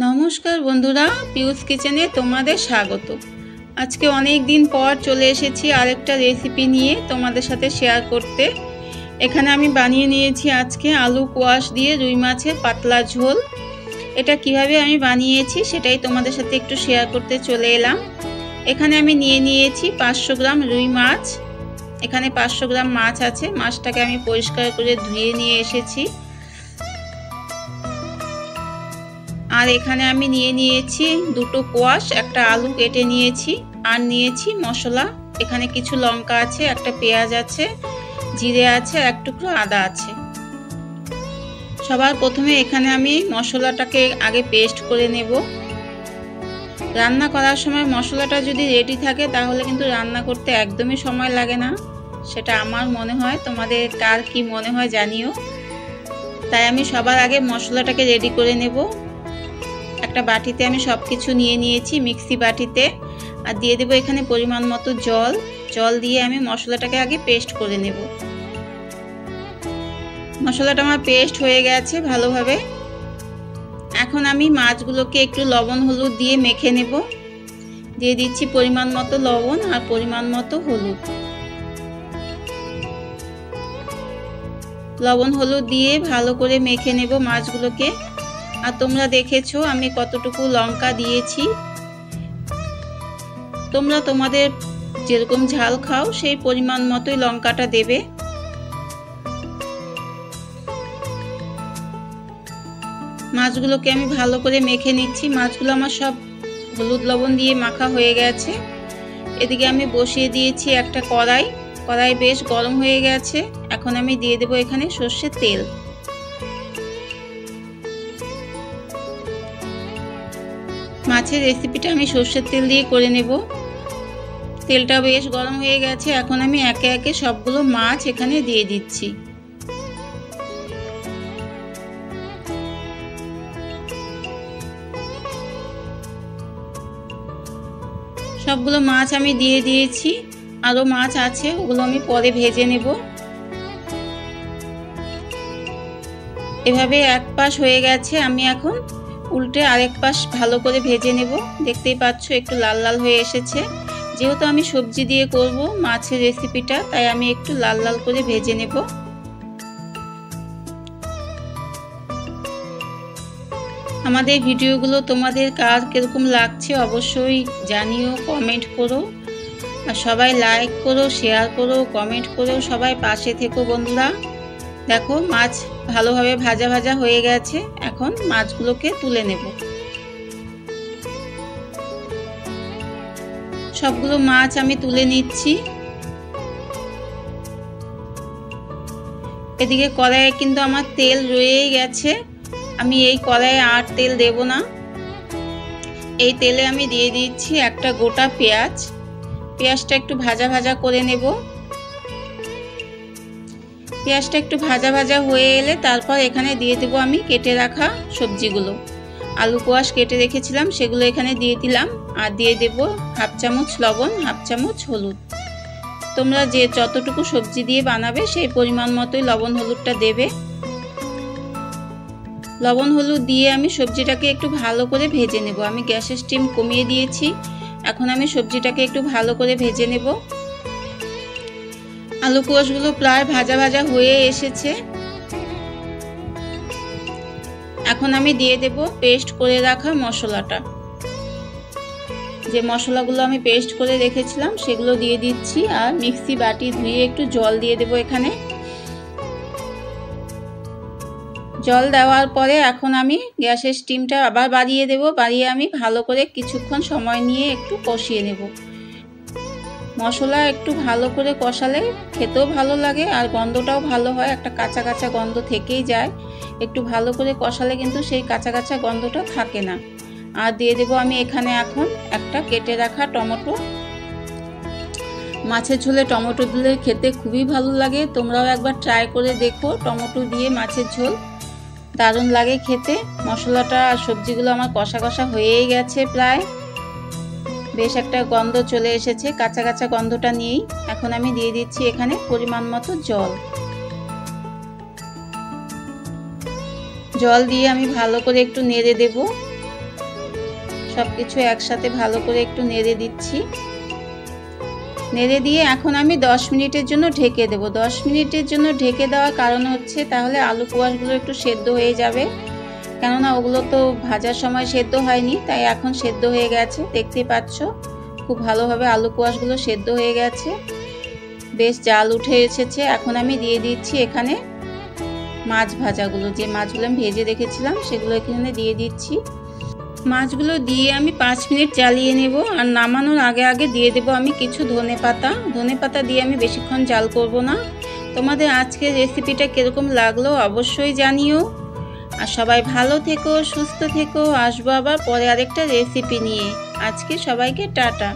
নমস্কার বন্ধুরা, পিউস কিচেনে তোমাদের স্বাগত। আজকে অনেক দিন পর চলে এসেছি আরেকটা রেসিপি নিয়ে তোমাদের সাথে শেয়ার করতে। এখানে আমি বানিয়ে নিয়েছি আজকে আলু কোয়াশ দিয়ে রুই মাছের পাতলা ঝোল। এটা কিভাবে আমি বানিয়েছি সেটাই তোমাদের সাথে একটু শেয়ার করতে চলে এলাম। এখানে আমি নিয়ে নিয়েছি 500 গ্রাম রুই মাছ। এখানে 500 গ্রাম মাছ আছে। মাছটাকে আমি পরিষ্কার করে ধুয়ে নিয়ে এসেছি। আর এখানে আমি নিয়ে নিয়েছি দুটো কোয়াশ, একটা আলু কেটে নিয়েছি, আর নিয়েছি মশলা। এখানে কিছু লঙ্কা আছে, একটা পেঁয়াজ আছে, জিরে আছে, আর এক টুকরো আদা আছে। সবার প্রথমে এখানে আমি মশলাটাকে আগে পেস্ট করে নেব। রান্না করার সময় মশলাটা যদি রেডি থাকে তাহলে কিন্তু রান্না করতে একদমই সময় লাগে না, সেটা আমার মনে হয়। তোমাদের কার কি মনে হয় জানিও। তাই আমি সবার আগে মশলাটাকে রেডি করে নেব। একটা বাটিতে আমি সব কিছু নিয়ে নিয়েছি, মিক্সি বাটিতে, আর দিয়ে দেবো এখানে পরিমাণ মতো জল। জল দিয়ে আমি মশলাটাকে আগে পেস্ট করে নেব। মশলাটা আমার পেস্ট হয়ে গেছে ভালোভাবে। এখন আমি মাছগুলোকে একটু লবণ হলুদ দিয়ে মেখে নেব। দিয়ে দিচ্ছি পরিমাণ মতো লবণ আর পরিমাণ মতো হলুদ। লবণ হলুদ দিয়ে ভালো করে মেখে নেব মাছগুলোকে। আর তোমরা দেখেছো আমি কতটুকু লঙ্কা দিয়েছি। তোমরা তোমাদের যেরকম ঝাল খাও সেই পরিমাণ মতোই লঙ্কাটা দেবে। মাছগুলোকে আমি ভালো করে মেখে নিচ্ছি। মাছগুলো আমার সব হলুদ লবণ দিয়ে মাখা হয়ে গেছে। এদিকে আমি বসিয়ে দিয়েছি একটা কড়াই। কড়াই বেশ গরম হয়ে গেছে। এখন আমি দিয়ে দেবো এখানে সর্ষের তেল। মাছের রেসিপিটা আমি সর্ষের তেল দিয়ে করে নেব। তেলটা বেশ গরম হয়ে গেছে। এখন আমি একে একে সবগুলো মাছ এখানে দিয়ে দিচ্ছি। সবগুলো মাছ আমি দিয়ে দিয়েছি। আরও মাছ আছে, ওগুলো আমি পরে ভেজে নেব। এভাবে এক পাশ হয়ে গেছে, আমি এখন উল্টে আরেক পাশ ভালো করে ভেজে নেব। দেখতেই পাচ্ছ একটু লাল লাল হয়ে এসেছে। যেহেতু আমি সবজি দিয়ে করব মাছের রেসিপিটা, তাই আমি একটু লাল লাল করে ভেজে নেব। আমাদের ভিডিওগুলো তোমাদের কার কিরকম লাগছে অবশ্যই জানিও, কমেন্ট করো। আর সবাই লাইক করো, শেয়ার করো, কমেন্ট করো, সবাই পাশে থেকো বন্ধুরা। দেখো মাছ ভালোভাবে ভাজা ভাজা হয়ে গেছে। এখন মাছগুলোকে তুলে নেব। সবগুলো মাছ আমি তুলে নিচ্ছি। এদিকে কড়াইয়ে কিন্তু আমার তেল রয়েই গেছে। আমি এই কড়াইয়ে আর তেল দেব না। এই তেলে আমি দিয়ে দিচ্ছি একটা গোটা পেঁয়াজ। পেঁয়াজটা একটু ভাজা ভাজা করে নেব। পেঁয়াজটা একটু ভাজা ভাজা হয়ে এলে তারপর এখানে দিয়ে দেবো আমি কেটে রাখা সবজিগুলো। আলু কোয়াশ কেটে রেখেছিলাম সেগুলো এখানে দিয়ে দিলাম। আর দিয়ে দেব হাফ চামচ লবণ, হাফ চামচ হলুদ। তোমরা যে যতটুকু সবজি দিয়ে বানাবে সেই পরিমাণ মতোই লবণ হলুদটা দেবে। লবণ হলুদ দিয়ে আমি সবজিটাকে একটু ভালো করে ভেজে নেব। আমি গ্যাসের স্টিম কমিয়ে দিয়েছি। এখন আমি সবজিটাকে একটু ভালো করে ভেজে নেব। আলু কোয়াশগুলো প্রায় ভাজা ভাজা হয়ে এসেছে। এখন আমি দিয়ে দেব পেস্ট করে রাখা মশলাটা। যে মশলাগুলো আমি পেস্ট করে রেখেছিলাম সেগুলো দিয়ে দিচ্ছি। আর মিক্সি বাটি ধুয়ে একটু জল দিয়ে দেব এখানে। জল দেওয়ার পরে এখন আমি গ্যাসের স্টিমটা আবার বাড়িয়ে দেব। বাড়িয়ে আমি ভালো করে কিছুক্ষণ সময় নিয়ে একটু কষিয়ে নেব। মশলা একটু ভালো করে কষালে খেতেও ভালো লাগে আর গন্ধটাও ভালো হয়। একটা কাঁচা কাঁচা গন্ধ থেকেই যায়। একটু ভালো করে কষালে কিন্তু সেই কাঁচা কাঁচা গন্ধটা থাকে না। আর দিয়ে দেবো আমি এখানে এখন একটা কেটে রাখা টমেটো। মাছের ঝোলে টমেটো দিলে খেতে খুবই ভালো লাগে। তোমরাও একবার ট্রাই করে দেখো। টমেটো দিয়ে মাছের ঝোল দারুণ লাগে খেতে। মশলাটা আর সবজিগুলো আমার কষা কষা হয়েই গেছে প্রায়। বেশ একটা গন্ধ চলে এসেছে, কাঁচা কাঁচা গন্ধটা নিয়েই। এখন আমি দিয়ে দিচ্ছি এখানে পরিমাণ মতো জল। জল দিয়ে আমি ভালো করে একটু নেড়ে দেব। সব কিছু একসাথে ভালো করে একটু নেড়ে দিচ্ছি। নেড়ে দিয়ে এখন আমি 10 মিনিটের জন্য ঢেকে দেব। 10 মিনিটের জন্য ঢেকে দেওয়ার কারণ হচ্ছে তাহলে আলু কোয়াশগুলো একটু সেদ্ধ হয়ে যাবে, কেননা ওগুলো তো ভাজার সময় সেদ্ধ হয়নি, তাই এখন সেদ্ধ হয়ে গেছে। দেখতেই পাচ্ছ খুব ভালোভাবে আলু কোয়াশগুলো সেদ্ধ হয়ে গেছে, বেশ জাল উঠে এসেছে। এখন আমি দিয়ে দিচ্ছি এখানে মাছ ভাজাগুলো, যে মাছগুলো আমি ভেজে রেখেছিলাম সেগুলো এখানে দিয়ে দিচ্ছি। মাছগুলো দিয়ে আমি 5 মিনিট জ্বালিয়ে নেব। আর নামানোর আগে আগে দিয়ে দেব আমি কিছু ধনেপাতা দিয়ে আমি বেশিক্ষণ জাল করব না। তোমাদের আজকের রেসিপিটা কীরকম লাগলো অবশ্যই জানিও। আর সবাই ভালো থেকো, সুস্থ থেকো। আসবো আবার পরে আরেকটা রেসিপি নিয়ে। আজকে সবাইকে টাটা।